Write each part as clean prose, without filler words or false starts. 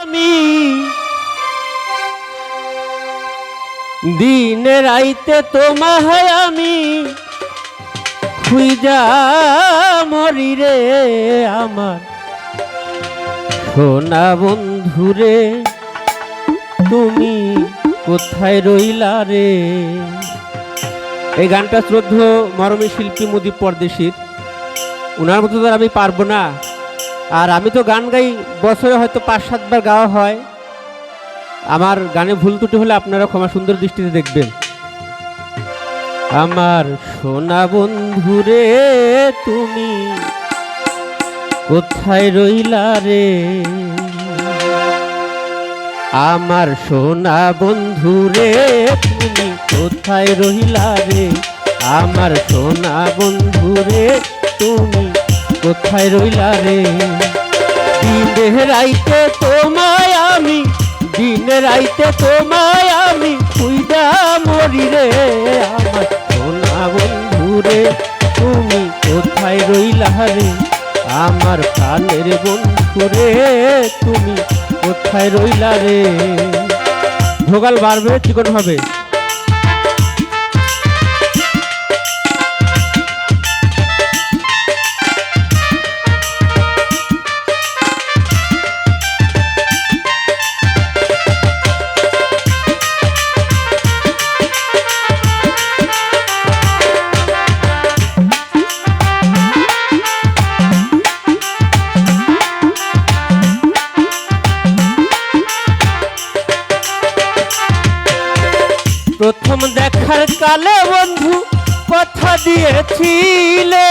আমি দিনে রাইতে তোমায় আমি খুঁজা মরি রে আমার সোনা বন্ধুরে তুমি কোথায় রইলা রে। এই গানটা শ্রদ্ধেয় মরমী শিল্পী মুদীপ পরদেশীর, ওনার মতো তো আমি পারবো না। আর আমি তো গান গাই বছরে হয়তো 5-7 বার গাওয়া হয়। আমার গানে ভুল ত্রুটি হলে আপনারা ক্ষমা সুন্দর দৃষ্টিতে দেখবেন। আমার সোনা বন্ধুরে তুমি কোথায় রইলা রে, আমার সোনা বন্ধুরে তুমি কোথায় রইলা রে, আমার সোনা বন্ধুরে তুমি কোথায় রইলা রে। দিনে রাইতে তোমায় আমি, দিনে রাইতে তোমায় আমি খুঁজা মরি রে, আমার সোনা বন্ধুরে তুমি কোথায় রইলা রে, আমার প্রাণের বন্ধুরে তুমি কোথায় রইলা রে। ভোগাল বাড়বে, চিকন হবে। প্রথম দেখার কালে বন্ধু কথা দিয়েছিলে,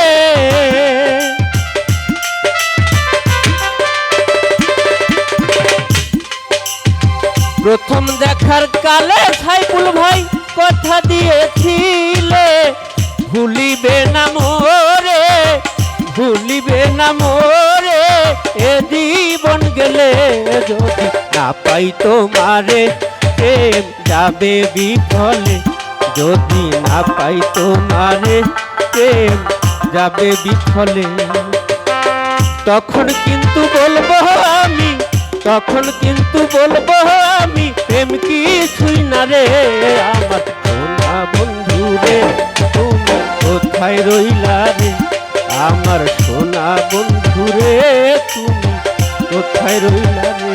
প্রথম দেখার কালে সাইফুল ভাই কথা দিয়েছিলে, ভুলিবে না মোরে, ভুলিবে না মোরে, এ জীবন গেলে যদি না পাই তোমারে, প্রেম যাবে বিফলে যদি না পাই তোমারে, প্রেম যাবে বিফলে। তখন কিন্তু বলবো আমি, তখন কিন্তু বলবো আমি, প্রেম কিছুই না রে, আমার সোনা বন্ধুরে তুমি কোথায় রইলা রে, আমার সোনা বন্ধুরে তুমি কোথায় রইলা রে।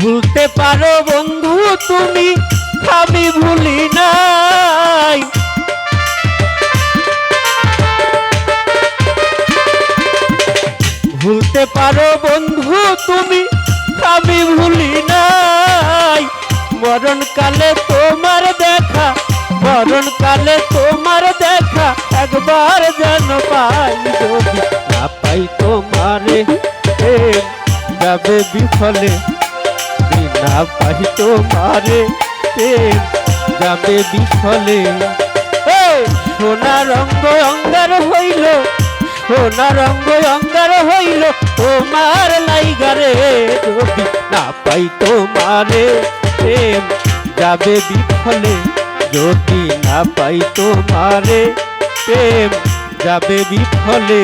ভুলতে পারো বন্ধু তুমি, আমি ভুলি নাই, ভুলতে পারো বন্ধু তুমি, আমি ভুলি নাই। মরণ কালে তোমার দেখা, মরণ কালে তোমার দেখা একবার যেন পাই, যদি না পাই তোমারে প্রেম যাবে বিফলে, না পাই তোমারে প্রেম যাবে বিফলে। সোনা রঙ্গ অঙ্গার হইল, সোনা রঙ্গ অঙ্গার হইল তোমার লাইগারে, যদি না পাই তোমারে প্রেম যাবে বিফলে, যদি না পাই তোমারে প্রেম যাবে বিফলে।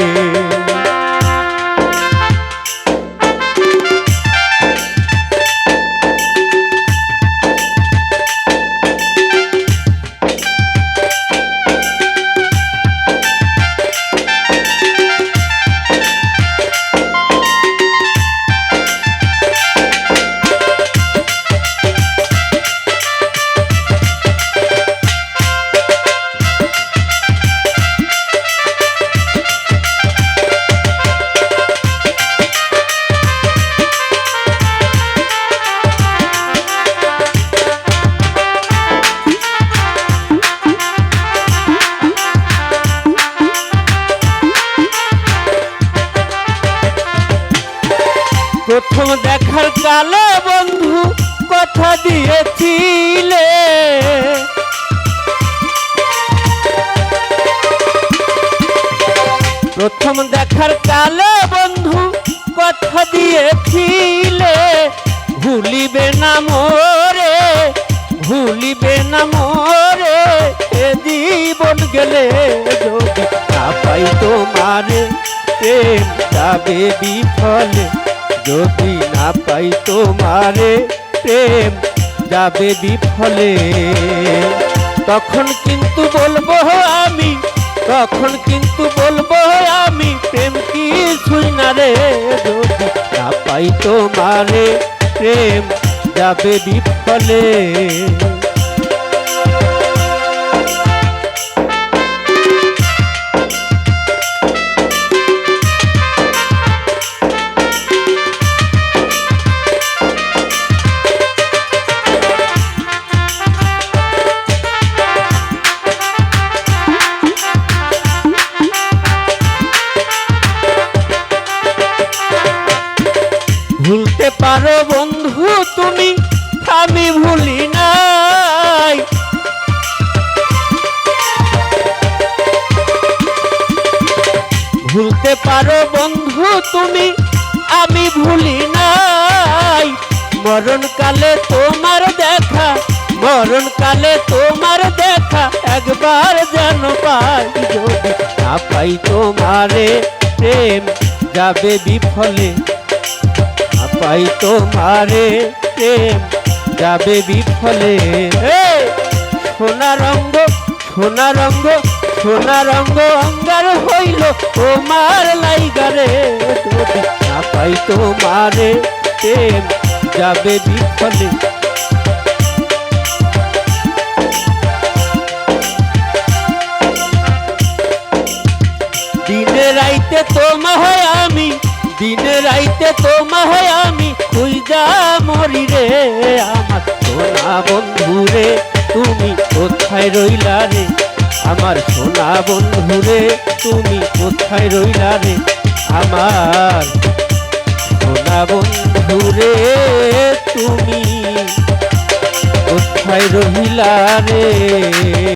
কালে বন্ধু কথা দিয়েছিলে, প্রথম দেখার কালে বন্ধু কথা দিয়েছিলে, ভুলিবে না মোরে, ভুলিবে না মোরে, এ জীবন গেলে যদি না পাই তোমারে, প্রেম যাবে বিফলে, যদি না পাই তোমারে, প্রেম যাবে বিফলে। তখন কিন্তু বলবো আমি, তখন কিন্তু বলবো আমি, প্রেম কিছুই না রে, যদি না পাই তোমারে, প্রেম যাবে বিফলে। ভুলতে পারো বন্ধু তুমি, আমি ভুলি নাই, ভুলতে পারো বন্ধু তুমি, আমি ভুলি নাই, মরণকালে তোমার দেখা, মরণকালে তোমার দেখা, একবার যেন পাই, যদি না পাই তোমারে, প্রেম যাবে বিফলে, পাই তোমারে, প্রেম যাবে বিফলে। সোনা রঙ্গ, সোনা রঙ্গ, সোনা রঙ্গ অঙ্গার হইল তোমার লাইগারে, যদি না পাই তোমারে, প্রেম যাবে বিফলে। দিনে রাইতে তোমায় আমি, দিনে রাইতে তোমায় আমি খুঁজা মরি রে, আমার সোনা বন্ধু রে, তুমি কোথায় রইলা রে, আমার সোনা বন্ধু রে, তুমি কোথায় রইলা রে, আমার সোনা বন্ধু রে, তুমি কোথায় রইলা রে।